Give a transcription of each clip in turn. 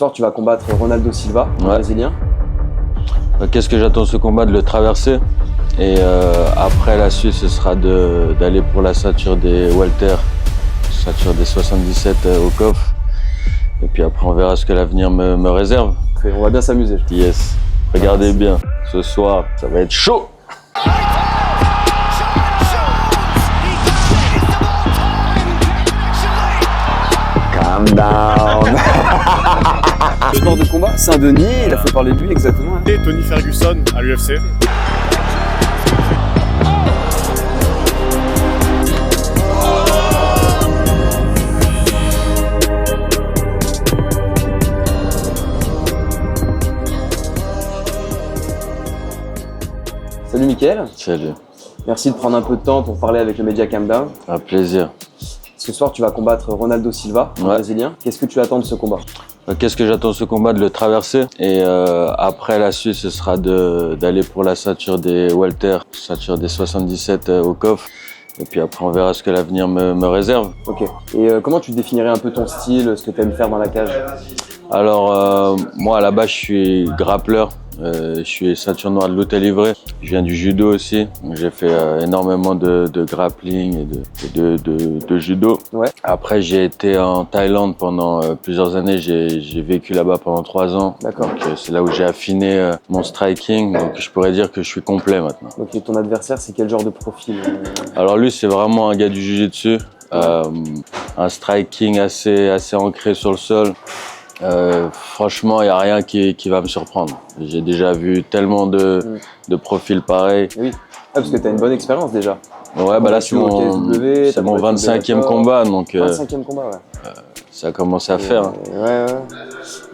soir, tu vas combattre Ronaldo Silva, brésilien. Qu'est-ce que j'attends de ce combat? De le traverser. Et après, la suite, ce sera d'aller pour la ceinture des welter, ceinture des 77 au coffre. Et puis après, on verra ce que l'avenir me réserve. On va bien s'amuser. Yes. Regardez bien, ce soir, ça va être chaud. Calm down. Sport de combat, Saint-Denis, il a fait parler de lui exactement. Et Tony Ferguson à l'UFC. Salut Mickaël. Salut. Merci de prendre un peu de temps pour parler avec le média Calm Down. Un plaisir. Ce soir, tu vas combattre Ronaldo Silva, brésilien. Qu'est-ce que tu attends de ce combat? Qu'est-ce que j'attends de ce combat? De le traverser. Et après, la suite, ce sera d'aller pour la ceinture des welter, ceinture des 77 au coffre. Et puis après, on verra ce que l'avenir me réserve. Ok. Et comment tu définirais un peu ton style, ce que tu aimes faire dans la cage? Alors, moi, à la base, je suis grappleur. Je suis ceinture noire de lutte livrée. Je viens du judo aussi. J'ai fait énormément de grappling et de judo. Ouais. Après, j'ai été en Thaïlande pendant plusieurs années. J'ai vécu là-bas pendant 3 ans. D'accord. C'est là où j'ai affiné mon striking. Donc, je pourrais dire que je suis complet maintenant. Ok. Ton adversaire, c'est quel genre de profil? Alors lui, c'est vraiment un gars du jiu-jitsu. Un striking assez ancré sur le sol. Franchement, il n'y a rien qui va me surprendre. J'ai déjà vu tellement de profils pareils. Oui, parce que tu as une bonne expérience déjà. Ouais, bah là, c'est mon 25e combat, donc 25e combat, ouais. Ça a commencé à faire. Ouais.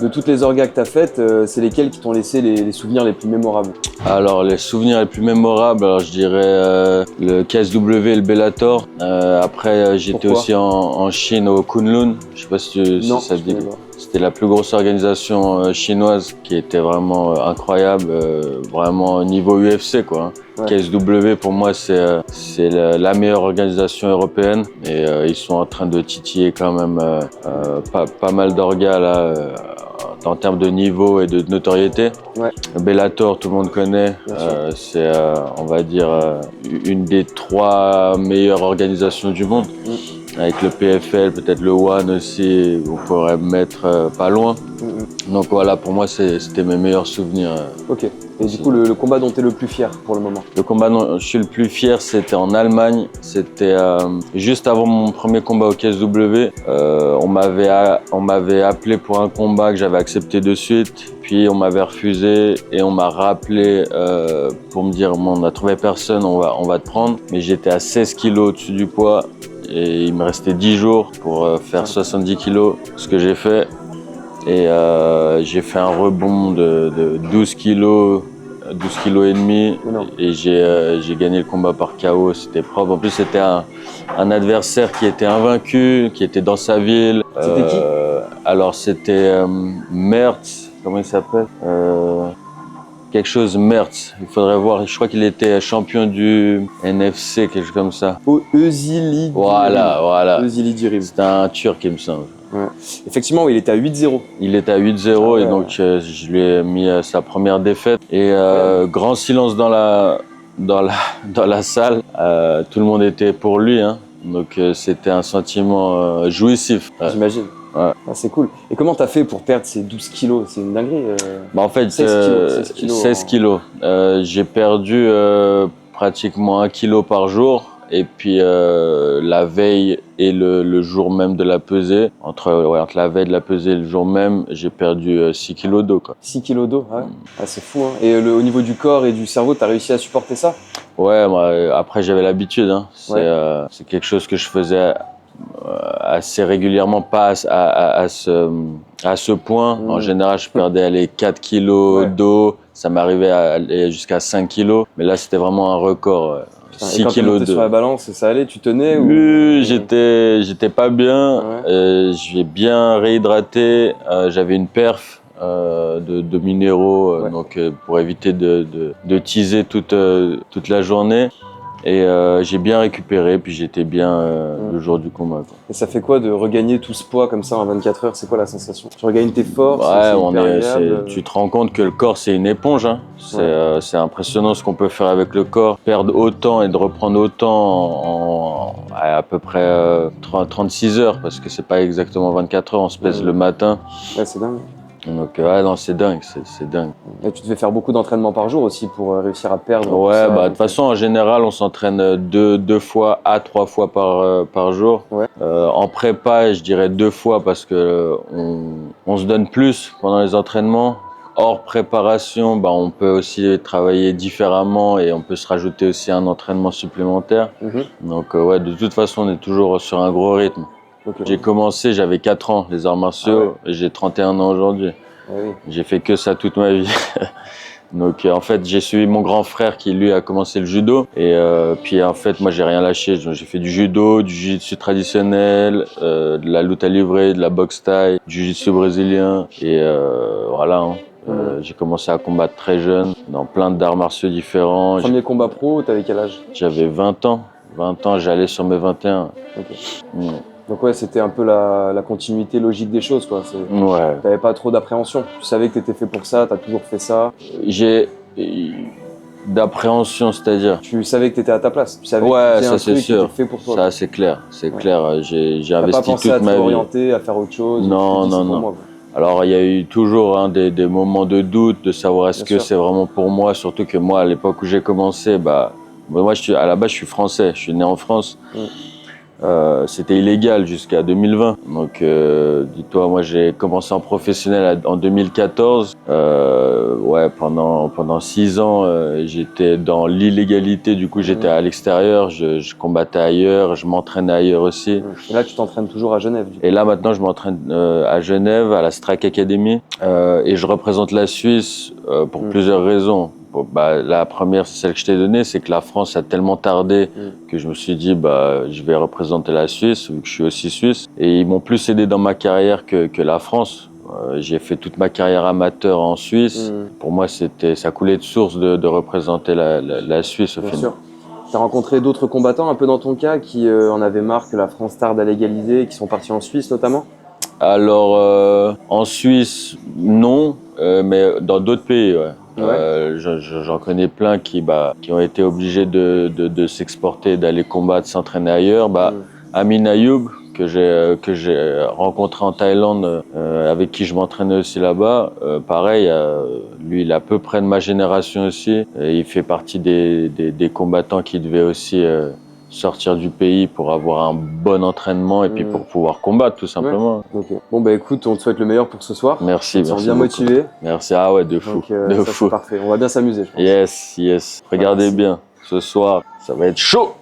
De toutes les orgas que tu as faites, c'est lesquels qui t'ont laissé les souvenirs les plus mémorables? Alors, les souvenirs les plus mémorables, alors, je dirais le KSW et le Bellator. Après, j'étais aussi en Chine au Kunlun. Je sais pas si ça te dit. C'était la plus grosse organisation chinoise qui était vraiment incroyable, vraiment niveau UFC quoi. Ouais. KSW pour moi c'est la meilleure organisation européenne et ils sont en train de titiller quand même pas mal d'orgas là en termes de niveau et de notoriété. Ouais. Bellator tout le monde connaît, c'est on va dire une des 3 meilleures organisations du monde. Avec le PFL, peut-être le One aussi, on pourrait mettre pas loin. Donc voilà, pour moi, c'était mes meilleurs souvenirs. Ok. Et du coup, le combat dont tu es le plus fier pour le moment? Le combat dont je suis le plus fier, c'était en Allemagne. C'était juste avant mon premier combat au KSW. On m'avait appelé pour un combat que j'avais accepté de suite. Puis on m'avait refusé et on m'a rappelé pour me dire on n'a trouvé personne, on va te prendre. Mais j'étais à 16 kilos au-dessus du poids. Et il me restait 10 jours pour faire 70 kilos, ce que j'ai fait. Et j'ai fait un rebond de 12 kilos et demi. Et j'ai gagné le combat par KO, c'était propre. En plus, c'était un adversaire qui était invaincu, qui était dans sa ville. C'était qui? Alors, c'était Mertz, comment il s'appelle quelque chose Mertz, il faudrait voir, je crois qu'il était champion du NFC, quelque chose comme ça. Özil. Voilà. Özil Dirim. C'était un Turc, il me semble. Ouais. Effectivement, il était à 8-0. Il était à 8-0 et donc je lui ai mis sa première défaite. Et grand silence dans la salle, tout le monde était pour lui, hein. Donc c'était un sentiment jouissif. J'imagine. Ouais. Ah, c'est cool. Et comment t'as fait pour perdre ces 12 kilos? C'est une dinguerie. En fait, 16 kilos. J'ai perdu pratiquement 1 kilo par jour. Et puis la veille et le jour même de la pesée, entre la veille de la pesée et le jour même, j'ai perdu 6 kilos d'eau. 6 kilos d'eau, ouais. Ah, c'est fou. Hein. Et au niveau du corps et du cerveau, t'as réussi à supporter ça? Ouais, moi, après j'avais l'habitude. Hein. C'est quelque chose que je faisais assez régulièrement, pas à ce point. En général, je perdais les 4 kilos d'eau, ça m'arrivait à aller jusqu'à 5 kilos, mais là c'était vraiment un record. 6 kilos sur la balance, ça allait, tu tenais Oui, j'étais pas bien, j'ai bien réhydraté, j'avais une perf de minéraux, donc pour éviter de teaser toute la journée. Et j'ai bien récupéré, puis j'étais bien le jour du combat, quoi. Et ça fait quoi de regagner tout ce poids comme ça en 24 heures? C'est quoi la sensation? Tu regagnes tes forces? Ouais, c'est hyper agréable. tu te rends compte que le corps c'est une éponge, hein. C'est impressionnant ce qu'on peut faire avec le corps. Perdre autant et de reprendre autant à peu près 36 heures, parce que c'est pas exactement 24 heures, on se pèse le matin. Ouais, c'est dingue. Donc ouais, non, c'est dingue, c'est dingue. Et tu devais faire beaucoup d'entraînements par jour aussi pour réussir à perdre. tout Ouais, ça, bah de donc, toute façon, en général, on s'entraîne deux fois à 3 fois par jour. Ouais. En prépa, je dirais 2 fois parce que on se donne plus pendant les entraînements. Hors préparation, bah, on peut aussi travailler différemment et on peut se rajouter aussi un entraînement supplémentaire. Donc ouais, de toute façon, on est toujours sur un gros rythme. Ok. J'ai commencé, j'avais 4 ans, les arts martiaux, et j'ai 31 ans aujourd'hui. Ah oui. J'ai fait que ça toute ma vie. Donc en fait, j'ai suivi mon grand frère qui lui a commencé le judo. Et puis en fait, moi j'ai rien lâché. J'ai fait du judo, du jiu-jitsu traditionnel, de la lutte à livrer, de la boxe thaï, du jiu-jitsu brésilien. Et voilà, hein. J'ai commencé à combattre très jeune dans plein d'arts martiaux différents. Premier combat pro, t'avais quel âge? J'avais 20 ans. 20 ans, j'allais sur mes 21. Ok. Mm. Donc ouais, c'était un peu la continuité logique des choses, quoi. Ouais. T'avais pas trop d'appréhension. Tu savais que t'étais fait pour ça, t'as toujours fait ça. J'ai d'appréhension, c'est-à-dire. Tu savais que t'étais à ta place. Tu savais Ouais, que c'était ça un c'est truc qui sûr. était fait pour toi. Ça c'est clair, c'est clair. J'ai T'as pas investi pensé à toute te ma vie. réorienter, à faire autre chose. Non, tu t'es dit, non, c'est pour non. moi, quoi. Alors il y a eu toujours des moments de doute, de savoir est-ce Bien que sûr. c'est vraiment pour moi, surtout que moi à l'époque où j'ai commencé, moi à la base je suis français, je suis né en France. C'était illégal jusqu'à 2020. Donc dis-toi, moi j'ai commencé en professionnel en 2014. Ouais, pendant 6 ans, j'étais dans l'illégalité. Du coup, j'étais à l'extérieur, je combattais ailleurs, je m'entraînais ailleurs aussi. Et là, tu t'entraînes toujours à Genève, du coup. Et là maintenant, je m'entraîne à Genève, à la Strike Academy, et je représente la Suisse pour plusieurs raisons. Bon, la première, c'est celle que je t'ai donnée, c'est que la France a tellement tardé que je me suis dit, je vais représenter la Suisse, vu que je suis aussi suisse. Et ils m'ont plus aidé dans ma carrière que la France. J'ai fait toute ma carrière amateur en Suisse. Pour moi, ça coulait de source de représenter la Suisse au Bien final. sûr. T'as rencontré d'autres combattants, un peu dans ton cas, qui en avaient marre que la France tarde à légaliser, qui sont partis en Suisse notamment? Alors, en Suisse, non, mais dans d'autres pays, ouais. J'en connais plein qui ont été obligés de s'exporter, d'aller combattre, s'entraîner ailleurs. Amin Ayoub, que j'ai rencontré en Thaïlande, avec qui je m'entraînais aussi là-bas, pareil, lui il est à peu près de ma génération aussi. Et il fait partie des combattants qui devaient aussi sortir du pays pour avoir un bon entraînement et puis pour pouvoir combattre tout simplement. Ok. Bon bah écoute, on te souhaite le meilleur pour ce soir. Merci, On te sent merci bien beaucoup. motivé. Merci, ah ouais, de fou, Donc de ça fou. c'est parfait. On va bien s'amuser, je pense. Yes, yes. Regardez Merci. bien, ce soir, ça va être chaud.